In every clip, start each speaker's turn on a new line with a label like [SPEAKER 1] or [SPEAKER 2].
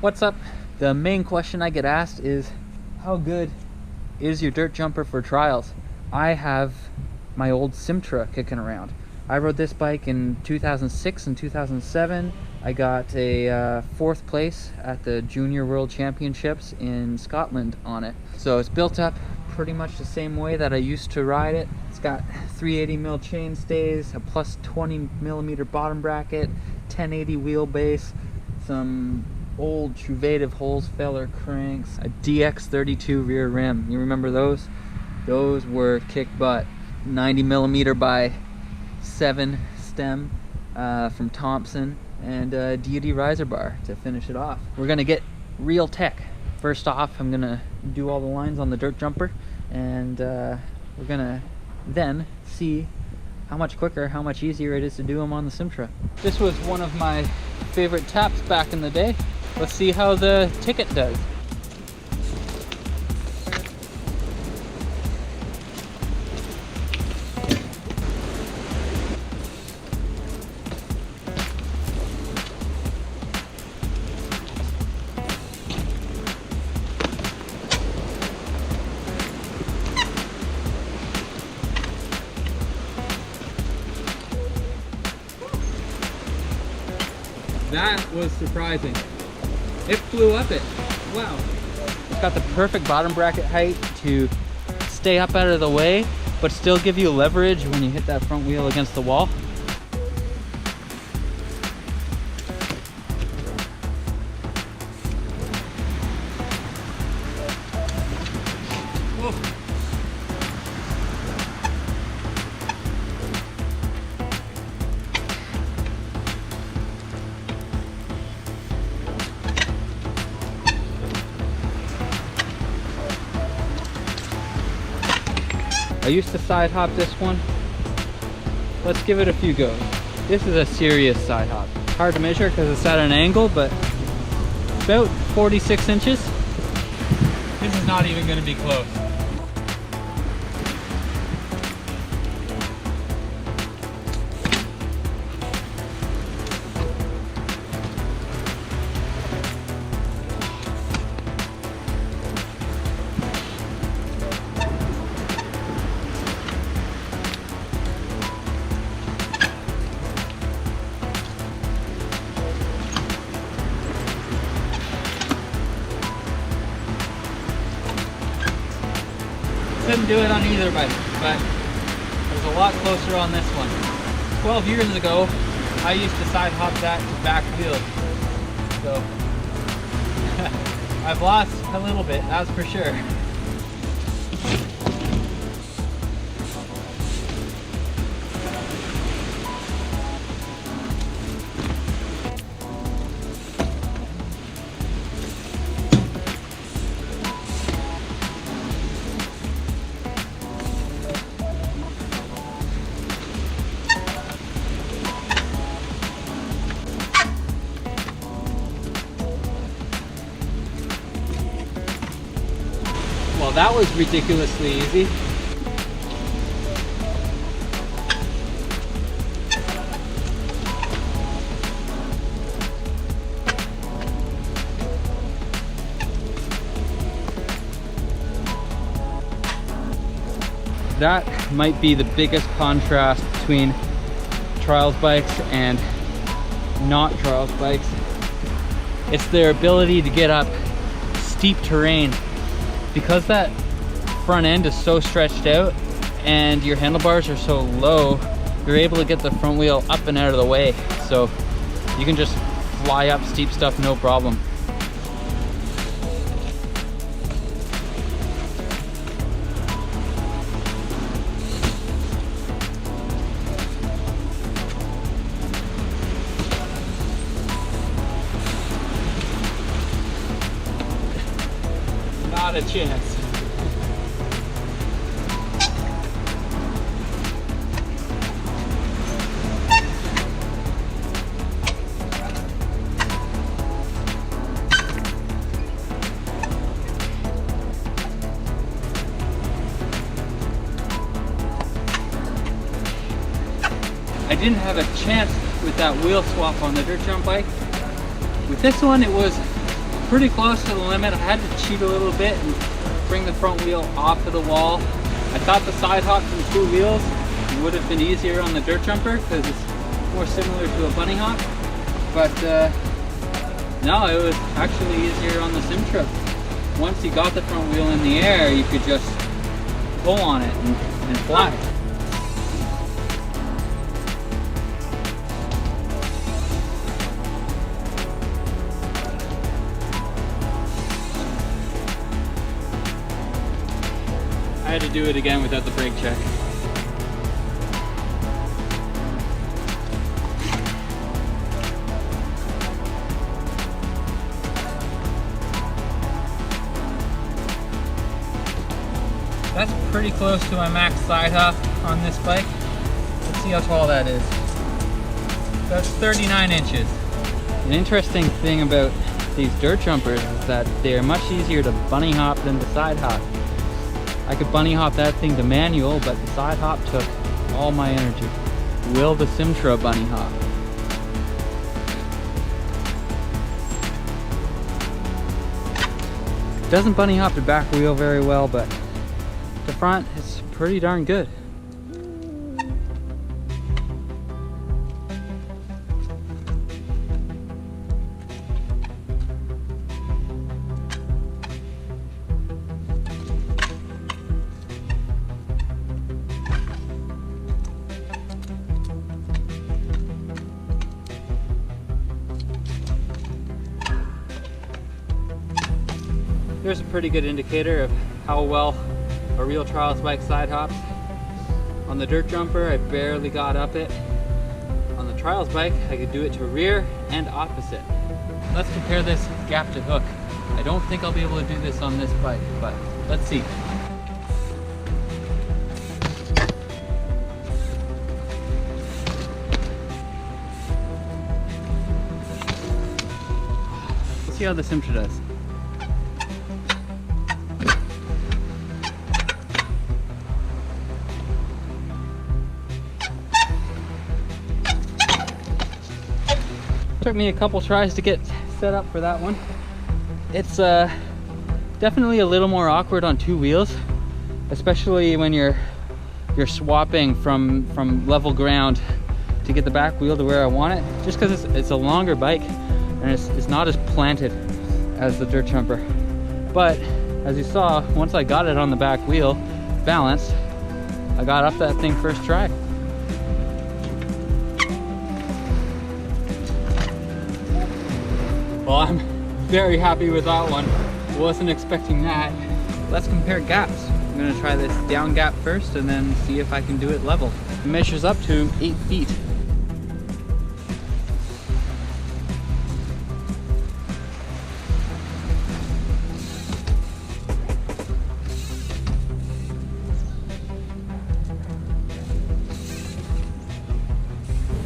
[SPEAKER 1] What's up? The main question I get asked is, how good is your dirt jumper for trials? I have my old Simtra kicking around. I rode this bike in 2006 and 2007. I got a fourth place at the Junior World Championships in Scotland on it. So it's built up pretty much the same way that I used to ride it. It's got 380mm chain stays, a plus 20mm bottom bracket, 1080 wheelbase, some old Truvative Holzfäller cranks, a DX32 rear rim. You remember those? Those were kick butt. 90mm by 7 stem from Thompson, and a Deity riser bar to finish it off. We're gonna get real tech. First off, I'm gonna do all the lines on the dirt jumper, and we're gonna then see how much quicker, how much easier it is to do them on the Simtra. This was one of my favorite taps back in the day. Let's see how the ticket does. That was surprising. It flew up it. Wow. It's got the perfect bottom bracket height to stay up out of the way, but still give you leverage when you hit that front wheel against the wall. Whoa. I used to side hop this one. Let's give it a few goes. This is a serious side hop. Hard to measure because it's at an angle, but about 46 inches. This is not even going to be close. Couldn't do it on either bike, but it was a lot closer on this one. 12 years ago, I used to side hop that to back wheel. So I've lost a little bit, that's for sure. Well, that was ridiculously easy. That might be the biggest contrast between trials bikes and not trials bikes. It's their ability to get up steep terrain. Because that front end is so stretched out and your handlebars are so low, you're able to get the front wheel up and out of the way. So you can just fly up steep stuff, no problem. Not a chance. I didn't have a chance with that wheel swap on the dirt jump bike. With this one, it was pretty close to the limit. I had to cheat a little bit and bring the front wheel off of the wall. I thought the side hop from 2 wheels would have been easier on the dirt jumper because it's more similar to a bunny hop, but no, it was actually easier on the Simtra. Once you got the front wheel in the air, you could just pull on it and fly. I had to do it again without the brake check. That's pretty close to my max side hop on this bike. Let's see how tall that is. That's 39 inches. An interesting thing about these dirt jumpers is that they're much easier to bunny hop than the side hop. I could bunny hop that thing to manual, but the side hop took all my energy. Will the Simtra bunny hop? It doesn't bunny hop the back wheel very well, but the front is pretty darn good. Here's a pretty good indicator of how well a real trials bike side hops. On the dirt jumper, I barely got up it. On the trials bike, I could do it to rear and opposite. Let's compare this gap to hook. I don't think I'll be able to do this on this bike, but let's see. Let's see how the Simtra does. Took me a couple tries to get set up for that one. It's definitely a little more awkward on 2 wheels, especially when you're swapping from level ground to get the back wheel to where I want it, just because it's a longer bike and it's not as planted as the dirt jumper. But as you saw, once I got it on the back wheel balanced, I got up that thing first try. Well, I'm very happy with that one. Wasn't expecting that. Let's compare gaps. I'm gonna try this down gap first and then see if I can do it level. It measures up to 8 feet.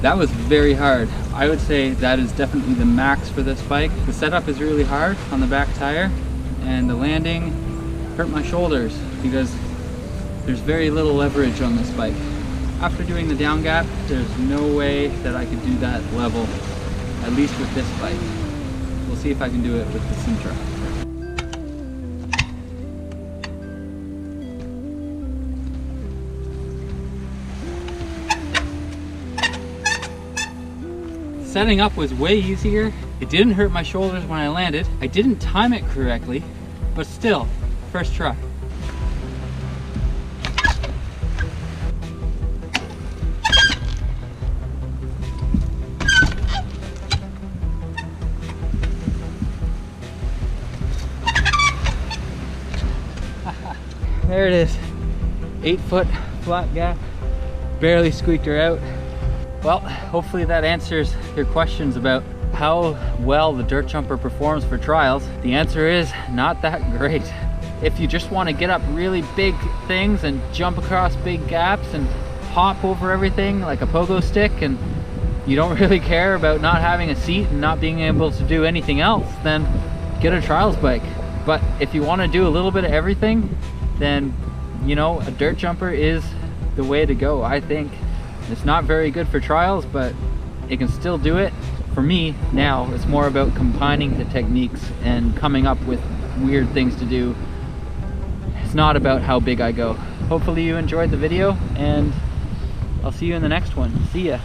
[SPEAKER 1] That was very hard. I would say that is definitely the max for this bike. The setup is really hard on the back tire, and the landing hurt my shoulders because there's very little leverage on this bike. After doing the down gap, there's no way that I could do that level, at least with this bike. We'll see if I can do it with the Simtra. Setting up was way easier. It didn't hurt my shoulders when I landed. I didn't time it correctly, but still, first try. There it is. 8 foot flat gap. Barely squeaked her out. Well, hopefully that answers your questions about how well the dirt jumper performs for trials. The answer is not that great. If you just want to get up really big things and jump across big gaps and hop over everything like a pogo stick, and you don't really care about not having a seat and not being able to do anything else, then get a trials bike. But if you want to do a little bit of everything, then, you know, a dirt jumper is the way to go, I think. It's not very good for trials, but it can still do it for me now, it's more about combining the techniques and coming up with weird things to do. It's not about how big I go. Hopefully you enjoyed the video, and I'll see you in the next one. See ya.